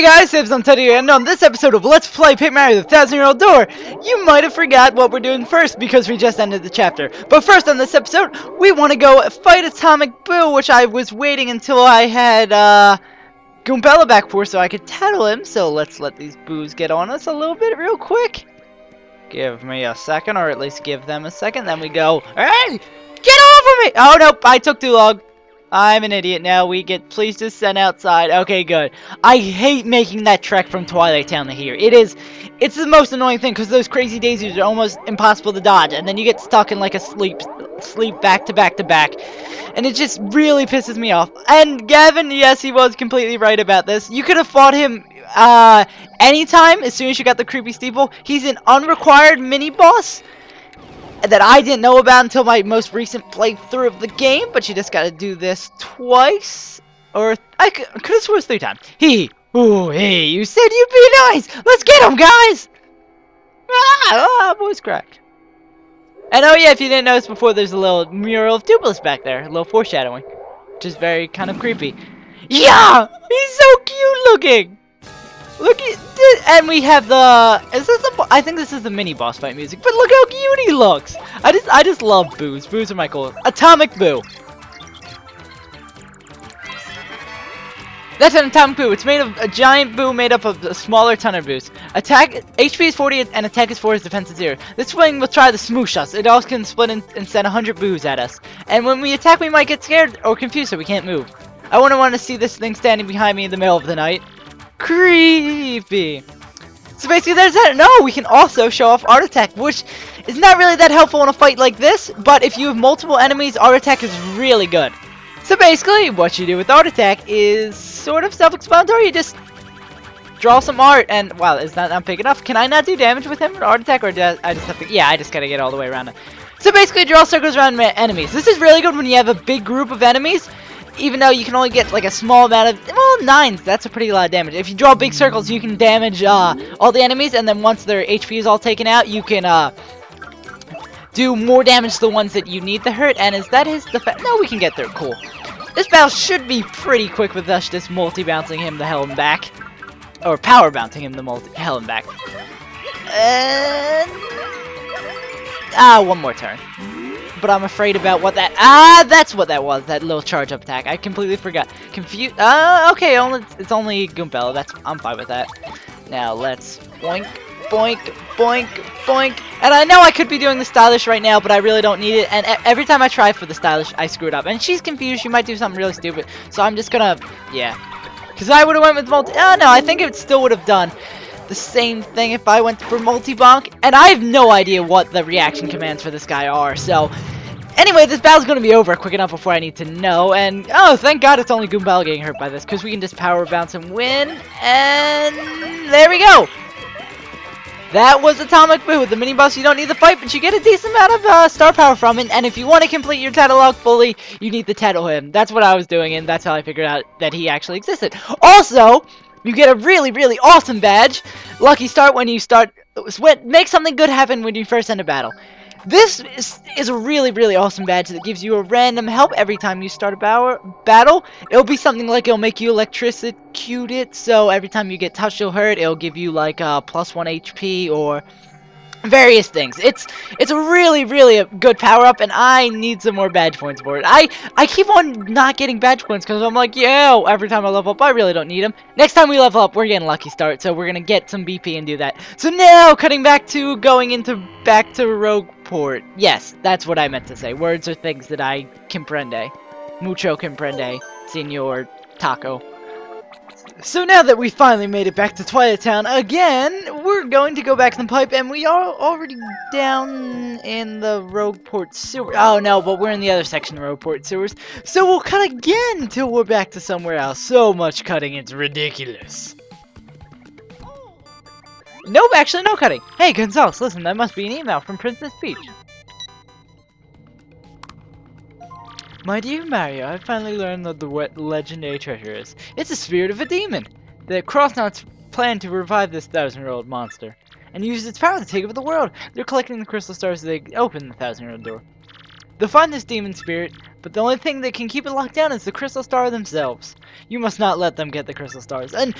Hey guys, SaveAsUntitled here, and on this episode of Let's Play Paper Mario the 1000-Year-Old Door, you might have forgot what we're doing first because we just ended the chapter. But first on this episode, we want to go fight Atomic Boo, which I was waiting until I had Goombella back for so I could tattle him. So let's let these boos get on us a little bit real quick. Give me a second, or at least give them a second, then we go, hey, get over me! Oh nope, I took too long. I'm an idiot now. We get please just send outside. Okay, good. I hate making that trek from Twilight Town to here. It's the most annoying thing because those crazy daisies are almost impossible to dodge, and then you get stuck in like a sleep back to back to back, and it just really pisses me off. And Gavin, yes, he was completely right about this. You could have fought him anytime as soon as you got the creepy steeple. He's an unrequired mini boss that I didn't know about until my most recent playthrough of the game, but you just gotta do this twice, or I could have sworn 3 times. Ooh, hey, you said you'd be nice! Let's get him, guys! Voice cracked. And oh yeah, if you didn't notice before, there's a little mural of Dupless back there, a little foreshadowing, which is very kind of creepy. Yeah! He's so cute looking! Look at this, and we have the. Is this the? I think this is the mini boss fight music. But look how cute he looks. I just love boos. Boos are my coolest. Atomic Boo. That's an Atomic Boo. It's made of a giant boo made up of a smaller ton of boos. Attack HP is 40 and attack is 4. His defense is 0. This swing will try to smoosh us. It also can split and send 100 boos at us. And when we attack, we might get scared or confused, so we can't move. I wouldn't want to see this thing standing behind me in the middle of the night. Creepy. So basically there's that. No, we can also show off Art Attack, which is not really that helpful in a fight like this, but if you have multiple enemies, Art Attack is really good. So basically what you do with Art Attack is sort of self-explanatory. You just draw some art, and wow, is that not big enough? Can I not do damage with him with Art Attack, or do I just have to? Yeah, I just gotta get all the way around it. So basically draw circles around enemies. This is really good when you have a big group of enemies. Even though you can only get like a small amount of, well, 9s, that's a pretty lot of damage. If you draw big circles, you can damage all the enemies, and then once their HP is all taken out, you can do more damage to the ones that you need to hurt. And is that his defense? No, we can get there. Cool. This battle should be pretty quick with us just multi-bouncing him the hell and back. Or power-bouncing him the hell and back. And one more turn. But I'm afraid about what that. That's what that was. That little charge up attack. I completely forgot. Confused. Okay. It's only Goombella. I'm fine with that. Now let's boink, boink, boink, boink. And I know I could be doing the stylish right now, but I really don't need it. And every time I try for the stylish, I screw it up. And she's confused. She might do something really stupid. So I'm just gonna, yeah. Because I would have went with multi. Oh no, I think it still would have done the same thing if I went for multi-bonk, and I have no idea what the reaction commands for this guy are, so anyway, this battle's gonna be over quick enough before I need to know, and oh, thank God it's only Goombella getting hurt by this, because we can just power bounce and win, and there we go! That was Atomic Boo, the mini boss. You don't need the fight, but you get a decent amount of star power from it, and if you want to complete your tattle log fully, you need to tattle him. That's what I was doing, and that's how I figured out that he actually existed. Also, you get a really, really awesome badge. Lucky Start when you start. Make something good happen when you first enter battle. This is a really, really awesome badge that gives you a random help every time you start a battle. It'll be something like it'll make you electrocuted, so every time you get touched or hurt, it'll give you like +1 HP or various things. It's a really, really good power-up, and I need some more badge points for it. I keep on not getting badge points because I'm like, yeah, every time I level up, I really don't need them. Next time we level up, we're getting Lucky Start, so we're gonna get some BP and do that. So now, cutting back to back to Rogueport. Yes, that's what I meant to say. Words are things that I comprende. Mucho comprende, Senor Taco. So now that we finally made it back to Twilight Town again, we're going to go back to the pipe, and we are already down in the Rogueport sewer. Oh no, but we're in the other section of Rogueport sewers. So we'll cut again till we're back to somewhere else. So much cutting, it's ridiculous. Nope, actually no cutting. Hey Gonzales, listen, that must be an email from Princess Peach. My dear Mario, I finally learned what the legendary treasure is. It's the spirit of a demon. The Crossnots plan to revive this 1000-year-old monster and use its power to take over the world. They're collecting the crystal stars as they open the 1000-year-old door. They'll find this demon spirit, but the only thing that can keep it locked down is the crystal star themselves. You must not let them get the crystal stars. And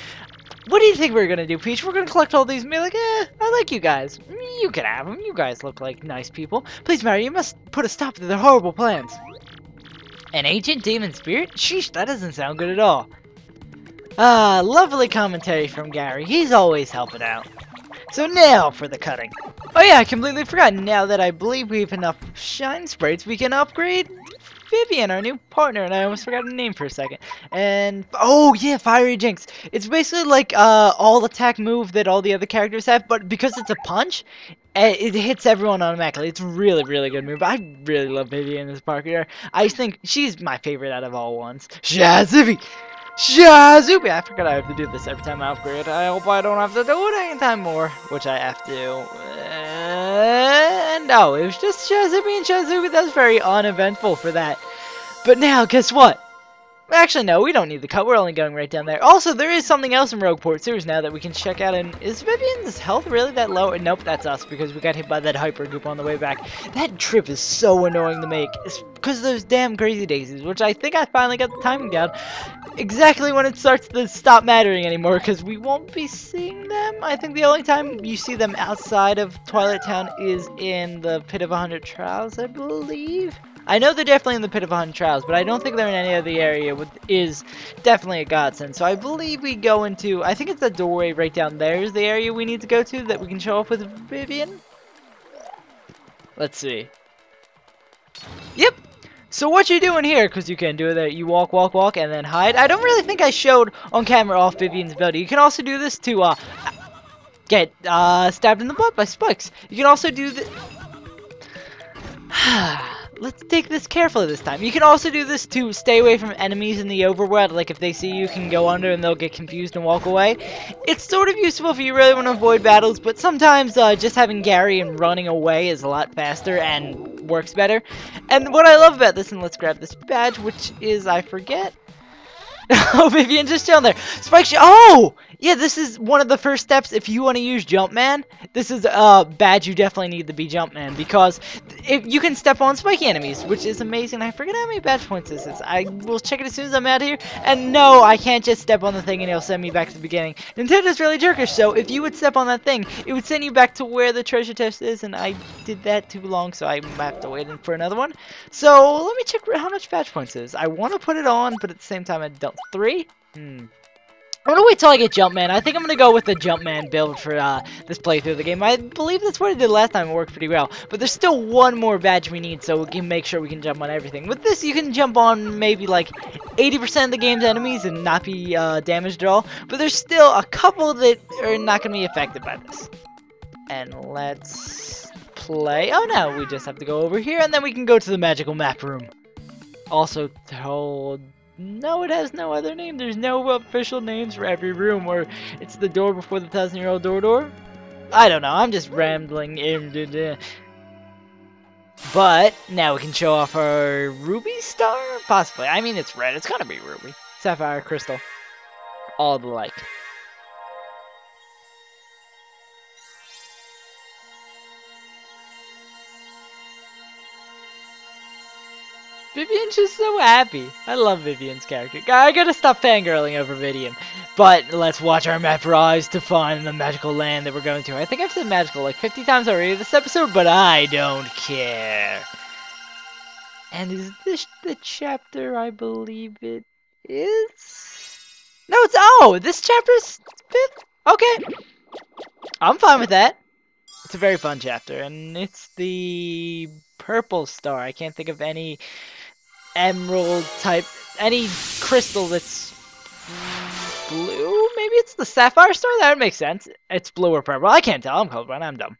What do you think we're gonna do, Peach? We're gonna collect all these and be like, I like you guys. You can have them. You guys look like nice people. Please, Mary, you must put a stop to their horrible plans. An ancient demon spirit? Sheesh, that doesn't sound good at all. Ah, lovely commentary from Gary. He's always helping out. So now for the cutting. Oh yeah, I completely forgot. Now that I believe we have enough shine sprites, we can upgrade Vivian, our new partner, and I almost forgot her name for a second. And oh yeah, Fiery Jinx. It's basically like all attack move that all the other characters have, but because it's a punch, it hits everyone automatically. It's really, really good move. I really love Vivian as partner. I think she's my favorite out of all ones. Shazubi! Shazubi! I forgot I have to do this every time I upgrade. I hope I don't have to do it anytime more, which I have to. No, it was just Shazubi and Shazubi. That was very uneventful for that. But now, guess what? Actually, no, we don't need the cut. We're only going right down there. Also, there is something else in Rogueport Sewers now that we can check out. And is Vivian's health really that low? Nope, that's us because we got hit by that hyper goop on the way back. That trip is so annoying to make. It's because of those damn crazy daisies, which I think I finally got the timing down. Exactly when it starts to stop mattering anymore because we won't be seeing them. I think the only time you see them outside of Twilight Town is in the Pit of 100 Trials, I believe. I know they're definitely in the Pit of 100 Trials, but I don't think they're in any other area, which is definitely a godsend. So I believe we go into, I think it's the doorway right down there is the area we need to go to that we can show off with Vivian. Let's see. Yep. So what you doing here, because you can do that, you walk, walk, walk, and then hide. I don't really think I showed on camera off Vivian's ability. You can also do this to get stabbed in the butt by spikes. You can also do the... Let's take this carefully this time. You can also do this to stay away from enemies in the overworld. Like if they see you, can go under and they'll get confused and walk away. It's sort of useful if you really want to avoid battles, but sometimes just having Gary and running away is a lot faster and works better. And what I love about this, and let's grab this badge, which is, I forget. Oh, Vivian just down there. Spike shot. Oh! Yeah, this is one of the first steps if you want to use Jumpman. This is a badge you definitely need to be Jumpman because if you can step on spiky enemies, which is amazing. I forget how many badge points this is. I will check it as soon as I'm out here. And no, I can't just step on the thing and it'll send me back to the beginning. Nintendo's really jerkish, so if you would step on that thing, it would send you back to where the treasure chest is, and I did that too long, so I have to wait for another one. So let me check how much badge points is. I want to put it on, but at the same time I don't. 3? I'm gonna wait till I get Jumpman. I think I'm gonna go with the Jumpman build for this playthrough of the game. I believe that's what I did last time. It worked pretty well. But there's still one more badge we need, so we can make sure we can jump on everything. With this, you can jump on maybe like 80% of the game's enemies and not be damaged at all. But there's still a couple that are not gonna be affected by this. And let's play. Oh no, we just have to go over here, and then we can go to the magical map room. Also told... No, it has no other name. There's no official names for every room, or it's the door before the 1,000-year-old door. I don't know. I'm just rambling. But now we can show off our ruby star? Possibly. I mean, it's red. It's gonna be ruby. Sapphire, crystal. All the like. Vivian's just so happy. I love Vivian's character. I gotta stop fangirling over Vivian. But let's watch our map rise to find the magical land that we're going to. I think I've said magical like 50 times already this episode, but I don't care. And is this the chapter I believe it is? No, it's... Oh, this chapter's 5th? Okay. I'm fine with that. It's a very fun chapter, and it's the purple star. I can't think of any emerald type, any crystal that's blue. Maybe it's the sapphire star? That would make sense. It's blue or purple. I can't tell. I'm colorblind. I'm dumb.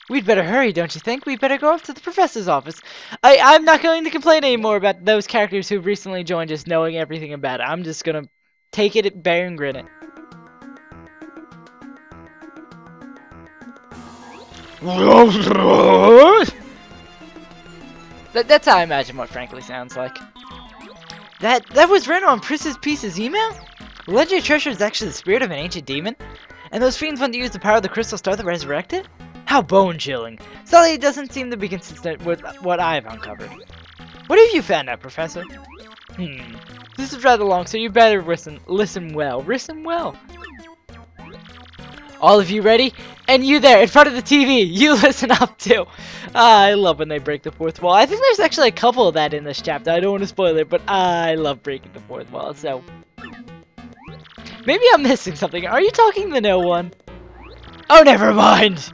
We'd better hurry, don't you think? We'd better go up to the professor's office. I'm not going to complain anymore about those characters who recently joined just knowing everything about it. I'm just gonna take it, bear and grin it. That's how I imagine what Frankly sounds like. That was written on Princess Peace's email? The legendary treasure is actually the spirit of an ancient demon? And those fiends want to use the power of the crystal star to resurrect it? How bone-chilling. Sadly, it doesn't seem to be consistent with what I've uncovered. What have you found out, Professor? The This is rather long, so you better listen well. Listen well. All of you ready? And you there, in front of the TV, you listen up too. I love when they break the fourth wall. I think there's actually a couple of that in this chapter. I don't want to spoil it, but I love breaking the fourth wall, so... Maybe I'm missing something. Are you talking to no one? Oh, never mind!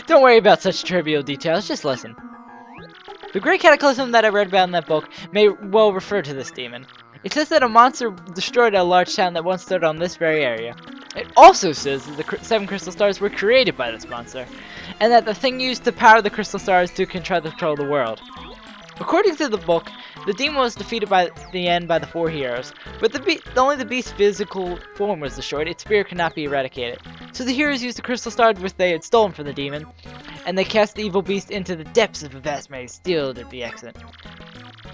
Don't worry about such trivial details, just listen. The Great Cataclysm that I read about in that book may well refer to this demon. It says that a monster destroyed a large town that once stood on this very area. It also says that the 7 crystal stars were created by this monster, and that the thing used to power the crystal stars to control the world. According to the book, the demon was defeated by the end by the 4 heroes, but only the beast's physical form was destroyed. Its spirit could not be eradicated. So the heroes used the crystal stars which they had stolen from the demon, and they cast the evil beast into the depths of a vast maze, still to be exit.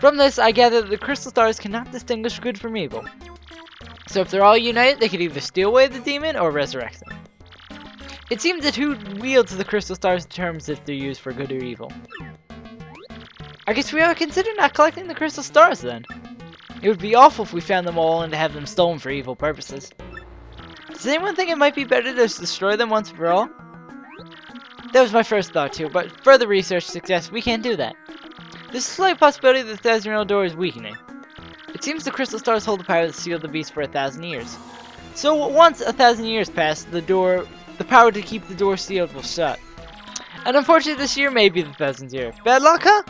From this, I gather that the crystal stars cannot distinguish good from evil. So if they're all united, they could either steal away the demon or resurrect them. It seems that who wields the crystal stars determines if they're used for good or evil. I guess we ought to consider not collecting the crystal stars then. It would be awful if we found them all and to have them stolen for evil purposes. Does anyone think it might be better to just destroy them once for all? That was my first thought too, but further research suggests we can't do that. There's a slight possibility that the Admiral door is weakening. It seems the crystal stars hold the power to seal the beast for 1,000 years. So once 1,000 years pass, the power to keep the door sealed will shut. And unfortunately this year may be the 1,000th year. Bad luck, huh?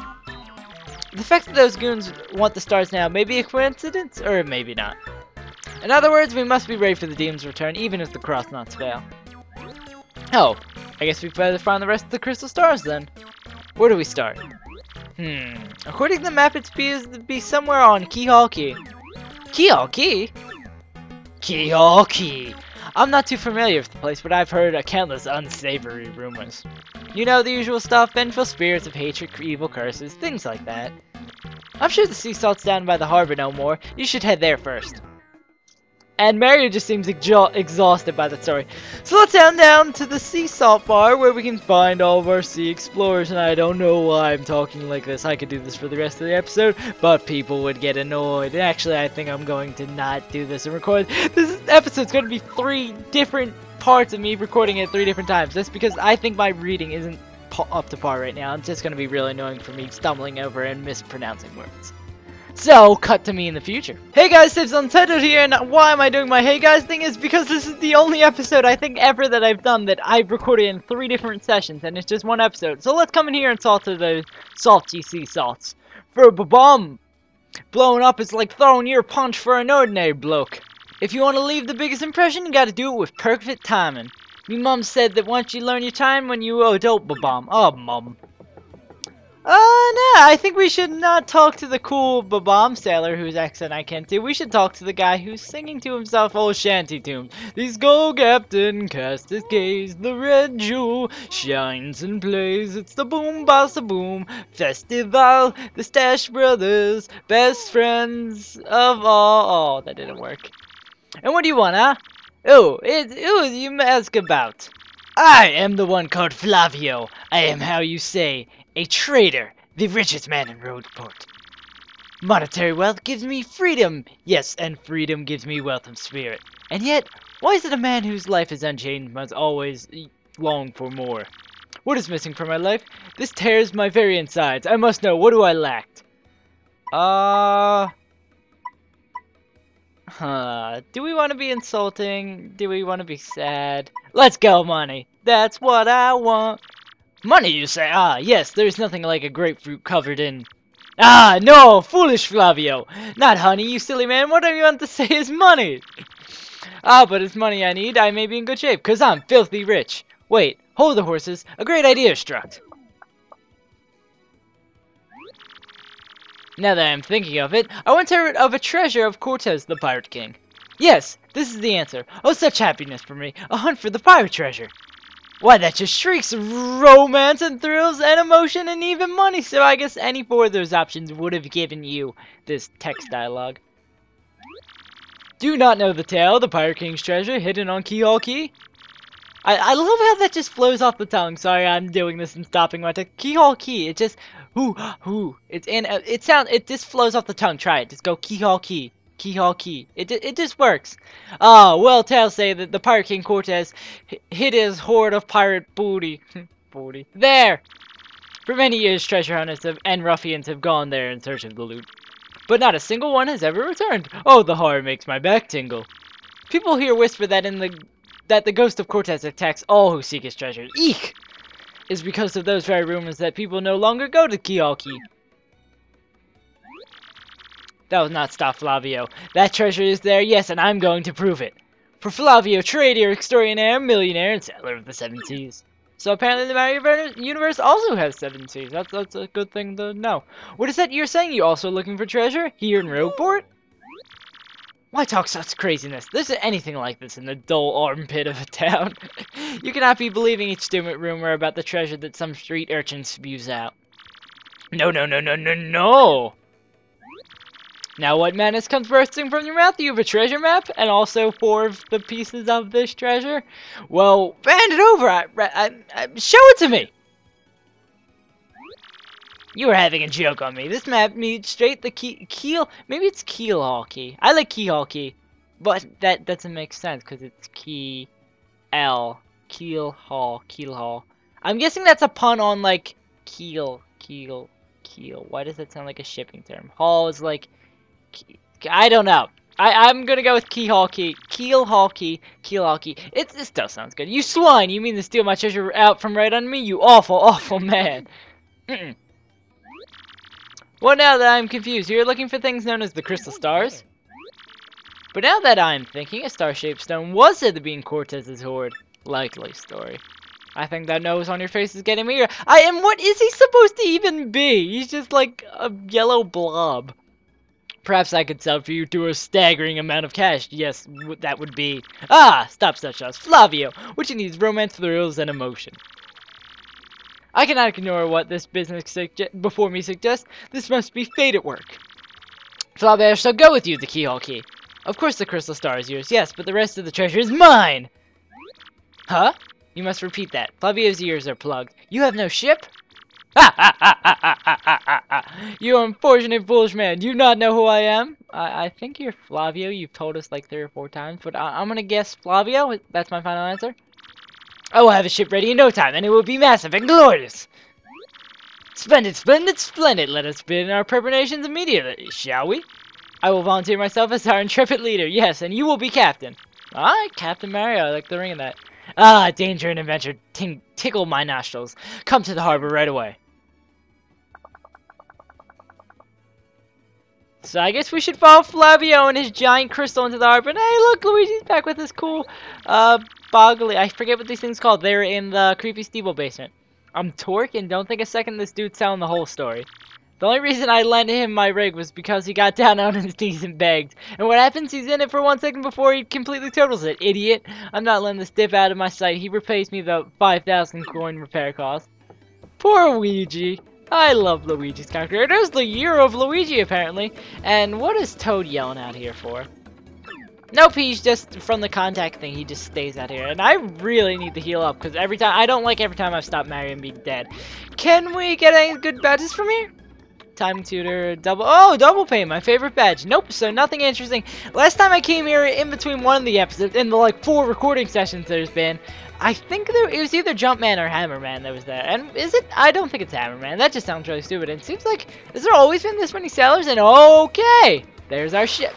The fact that those goons want the stars now may be a coincidence, or maybe not. In other words, we must be ready for the demon's return, even if the cross knots fail. Oh, I guess we better find the rest of the crystal stars then. Where do we start? According to the map, it's supposed to be somewhere on Keyhole Key. Keyhole Key? Keyhole Key. I'm not too familiar with the place, but I've heard countless unsavory rumors. You know, the usual stuff, vengeful spirits of hatred, evil curses, things like that. I'm sure the sea salt's down by the harbor no more. You should head there first. And Mario just seems exhausted by that story. So let's head down to the sea salt bar where we can find all of our sea explorers. And I don't know why I'm talking like this. I could do this for the rest of the episode, but people would get annoyed. And actually, I think I'm going to not do this and record. This episode's going to be 3 different parts of me recording it 3 different times. That's because I think my reading isn't up to par right now. It's just going to be really annoying for me stumbling over and mispronouncing words. So, cut to me in the future. Hey guys, SaveAsUntitled here, and why am I doing my hey guys thing is because this is the only episode I think ever that I've done that I've recorded in 3 different sessions, and it's just 1 episode. So let's come in here and salt to the salty sea salts. For a bomb blowing up is like throwing your punch for an ordinary bloke. If you want to leave the biggest impression, you gotta do it with perfect timing. Me mom said that once you learn your time when you adult bomb. Oh, mom. No, I think we should not talk to the cool bomb sailor whose accent I can't do. We should talk to the guy who's singing to himself old shanty tunes. These go captain, cast his gaze, the red jewel shines and plays. It's the boom bossa boom festival, the Stash Brothers, best friends of all. Oh, that didn't work. And what do you want, huh? Oh, you ask about. I am the one called Flavio. I am how you say, a trader, the richest man in Rogueport. Monetary wealth gives me freedom. Yes, and freedom gives me wealth of spirit. And yet, why is it a man whose life is unchanged must always long for more? What is missing from my life? This tears my very insides. I must know, what do I lack? Do we want to be insulting? Do we want to be sad? Let's go, money. That's what I want. Money, you say? Ah, yes, there's nothing like a grapefruit covered in... Ah, no, foolish Flavio. Not honey, you silly man. What do you want to say is money? Ah, but it's money I need. I may be in good shape, because I'm filthy rich. Wait, hold the horses. A great idea struck. Now that I'm thinking of it, I once heard of a treasure of Cortez, the Pirate King. Yes, this is the answer. Oh, such happiness for me. A hunt for the pirate treasure. Why, that just shrieks of romance and thrills and emotion and even money. So I guess any 4 of those options would have given you this text dialogue. Do you not know the tale, the Pirate King's treasure hidden on Keyhole Key? I love how that just flows off the tongue. Sorry, I'm doing this and stopping my text. Keyhole Key. It just it just flows off the tongue. Try it. Just go Keyhole Key. Key haul key. It just works. Ah, well, tales say that the Pirate King Cortez hid his hoard of pirate booty. Booty. There! For many years, treasure hunters and ruffians have gone there in search of the loot. But not a single one has ever returned. Oh, the horror makes my back tingle. People here whisper that the ghost of Cortez attacks all who seek his treasure. Eek! Is because of those very rumors that people no longer go to Key. That was not stop Flavio. That treasure is there, yes, and I'm going to prove it. For Flavio, trader, extraordinaire, millionaire, and settler of the Seven Seas. So apparently the Mario universe also has 7 seas. That's a good thing to know. What is that you're saying? You also looking for treasure? Here in Rogueport? Why talk such craziness? There isn't anything like this in the dull armpit of a town. You cannot be believing each stupid rumor about the treasure that some street urchin spews out. No, no, no, no, no, no! Now what madness comes bursting from your mouth? You have a treasure map, and also 4 of the pieces of this treasure? Well, hand it over, show it to me! You are having a joke on me. This map needs straight the keel, maybe it's keel haul key. I like key haul key, but that doesn't make sense, because it's keel haul. I'm guessing that's a pun on, like, keel. Why does that sound like a shipping term? Haul is like... I don't know. I'm gonna go with keel haul key. This still sounds good. You swine! You mean to steal my treasure out from right under me? You awful, awful man. Well, now that I'm confused, you're looking for things known as the crystal stars? But now that I'm thinking, a star-shaped stone was said to be in Cortez's hoard. Likely story. I think that nose on your face is getting me. And what is he supposed to even be? He's just like a yellow blob. Perhaps I could sell for you to a staggering amount of cash. Yes, that would be... Ah! Stop such us. Flavio! What you need is romance, thrills, and emotion. I cannot ignore what this business before me suggests. This must be fate at work. Flavio shall go with you, the key haul key. Of course the crystal star is yours, yes, but the rest of the treasure is mine! Huh? You must repeat that. Flavio's ears are plugged. You have no ship? You unfortunate foolish man. Do you not know who I am? I think you're Flavio. You've told us like 3 or 4 times, but I'm gonna guess Flavio. That's my final answer. I will have a ship ready in no time, and it will be massive and glorious. Splendid, splendid, splendid. Let us begin our preparations immediately, shall we? I will volunteer myself as our intrepid leader. Yes, and you will be captain. Alright, Captain Mario. I like the ring of that. Ah, danger and adventure tickle my nostrils. Come to the harbor right away. So I guess we should follow Flavio and his giant crystal into the harbor. And hey, look, Luigi's back with his cool, boggly. I forget what these things called. They're in the creepy steeple basement. I'm Torque, and don't think a second this dude's telling the whole story. The only reason I lent him my rig was because he got down on his knees and begged. And what happens? He's in it for 1 second before he completely totals it. Idiot. I'm not letting this dip out of my sight. He repays me the 5,000 coin repair cost. Poor Luigi. I love Luigi's character. It is the year of Luigi, apparently. And what is Toad yelling out here for? Nope, he's just from the contact thing. He just stays out here. And I really need to heal up because every time I've stopped Mario and being dead. Can we get any good badges from here? Time tutor, double pay, my favorite badge. Nope, so nothing interesting. Last time I came here in between one of the episodes, in the like 4 recording sessions there's been, I think it was either Jumpman or Hammerman that was there. And is it? I don't think it's Hammerman. That just sounds really stupid. And it seems like, has there always been this many sailors? And okay, there's our ship.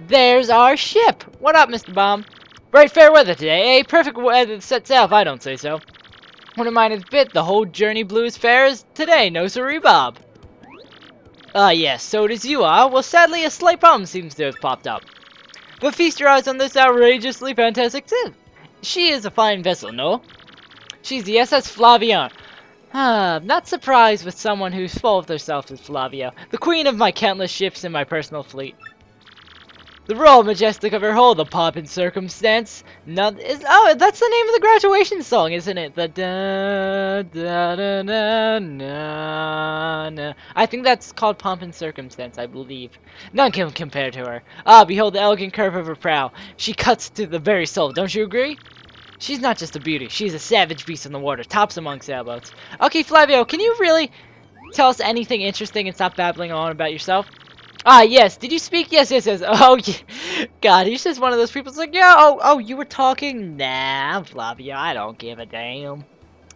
There's our ship. What up, Mr. Bomb? Bright fair weather today, eh? Perfect weather to set sail if I don't say so. Wouldn't mind a bit, the whole journey blew as fair as today, no siree, Bob. Yes, so does you, Well, sadly, a slight problem seems to have popped up. But feast your eyes on this outrageously fantastic ship. She is a fine vessel, no? She's the SS Flavian. Not surprised with someone who's full of herself as Flavio, the queen of my countless ships and my personal fleet. The royal majestic of her hull, the pomp and circumstance. That's the name of the graduation song, isn't it? The da da da da na na. I think that's called Pomp and Circumstance, I believe. None can compare to her. Behold the elegant curve of her prow. She cuts to the very soul, don't you agree? She's not just a beauty, she's a savage beast in the water, tops among sailboats. Okay, Flavio, can you really... tell us anything interesting and stop babbling on about yourself? Ah, yes. Did you speak? Yes, yes, yes. Oh, yeah. God, he's just one of those people that's like, yeah, oh, you were talking? Nah, I'm Flavio. I don't give a damn.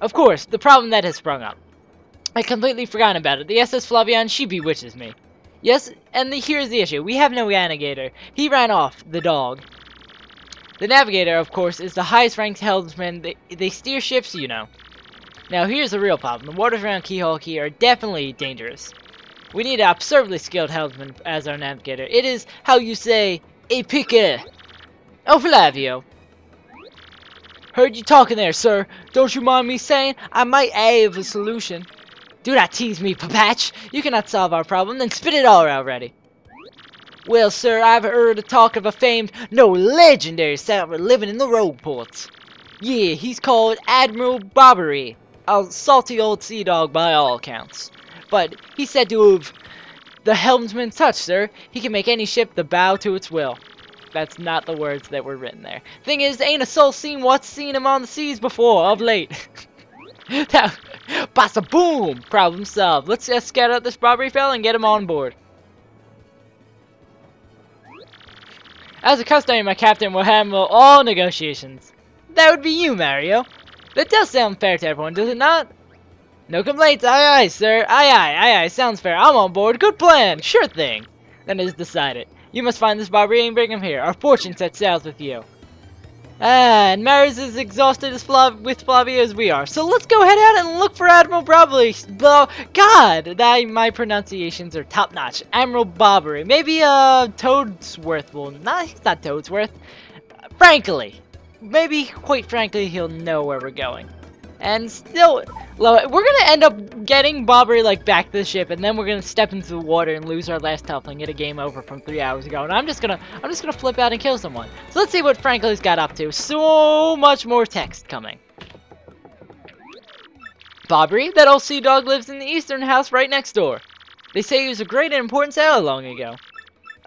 Of course, the problem that has sprung up. I completely forgot about it. The SS Flavian, she bewitches me. Yes, and here's the issue. We have no navigator. He ran off, the dog. The navigator, of course, is the highest ranked helmsman. They steer ships, you know. Now, here's the real problem. The waters around Keyhole Key are definitely dangerous. We need an absurdly skilled helmsman as our navigator. It is, how you say, a picker. Oh, Flavio. Heard you talking there, sir. Don't you mind me saying I might have a solution. Do not tease me, Papatch. You cannot solve our problem, then spit it all out already. Well, sir, I've heard a talk of a famed, no, legendary sailor living in the Rogueports. Yeah, he's called Admiral Bobbery. A salty old sea dog by all accounts. But he's said to have the helmsman's touch, sir. He can make any ship the bow to its will. That's not the words that were written there. Thing is, ain't a soul seen what's seen him on the seas before, of late. Basta boom! Problem solved. Let's scout out this Bobbery fella and get him on board. As a custom, my captain will handle all negotiations. That would be you, Mario. That does sound fair to everyone, does it not? No complaints, aye aye, sir. Aye, sounds fair. I'm on board. Good plan. Sure thing. Then it is decided. You must find this Bobbery and bring him here. Our fortune set sails with you. And Mario's as exhausted as with Flavio as we are. So let's go head out and look for Admiral Bobbery. God, my pronunciations are top notch. Admiral Bobbery. Maybe Toadsworth will not. He's not Toadsworth. Frankly, maybe quite frankly, he'll know where we're going. And still, we're gonna end up getting Bobbery like back to the ship, and then we're gonna step into the water and lose our last health and get a game over from 3 hours ago. And I'm just gonna flip out and kill someone. So let's see what Franklin's got up to. So much more text coming. Bobbery, that old sea dog, lives in the eastern house right next door. They say he was a great and important sailor long ago.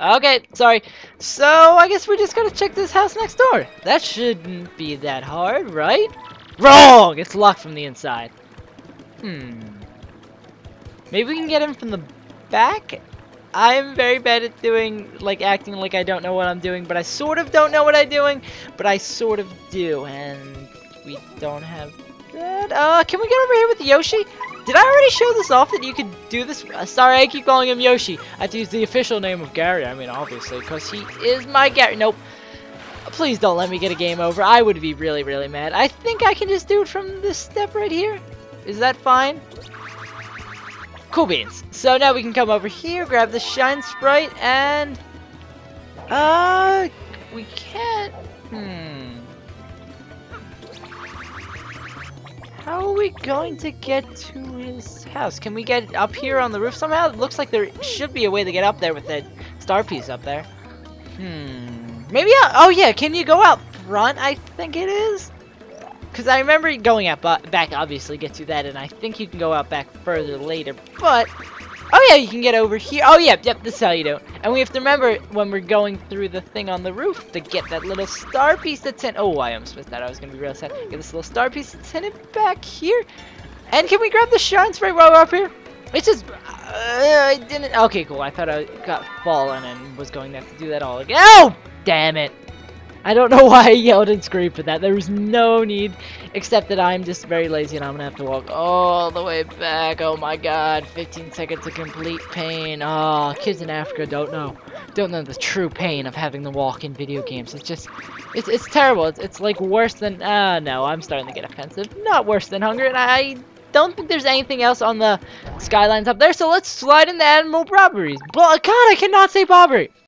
Okay, sorry. So I guess we just gotta check this house next door. That shouldn't be that hard, right? Wrong! It's locked from the inside. Maybe we can get him from the back? I'm very bad at doing, like, acting like I don't know what I'm doing, but I sort of don't know what I'm doing, but I sort of do, and we don't have that. Can we get over here with Yoshi? Did I already show this off that you could do this? Sorry, I keep calling him Yoshi. I have to use the official name of Gary, I mean, obviously, because he is my Gary. Nope. Please don't let me get a game over. I would be really, really mad. I think I can just do it from this step right here. Is that fine? Cool beans. So now we can come over here, grab the Shine Sprite, and... we can't... How are we going to get to his house? Can we get up here on the roof somehow? It looks like there should be a way to get up there with that star piece up there. Maybe oh yeah, can you go out front? I think it is. Because I remember going out back obviously gets you that, and I think you can go out back further later, but... Oh yeah, you can get over here. Oh yeah, yep, this is how you do it. And we have to remember when we're going through the thing on the roof to get that little star piece that's in... Oh, I almost missed that. I was going to be real sad. Get this little star piece that's in it back here. And can we grab the Shine Spray while we're up here? It's just... I didn't... Okay, cool. I thought I got fallen and was going to have to do that all again. Oh! Damn it. I don't know why I yelled and screamed for that. There was no need, except that I'm just very lazy and I'm gonna have to walk all the way back. Oh my god, 15 seconds of complete pain. Oh, kids in Africa don't know the true pain of having to walk in video games. It's just, it's terrible. It's like worse than, no, I'm starting to get offensive. Not worse than hunger, and I don't think there's anything else on the skylines up there, so let's slide into Admiral Bobbery's. God, I cannot say Bobbery.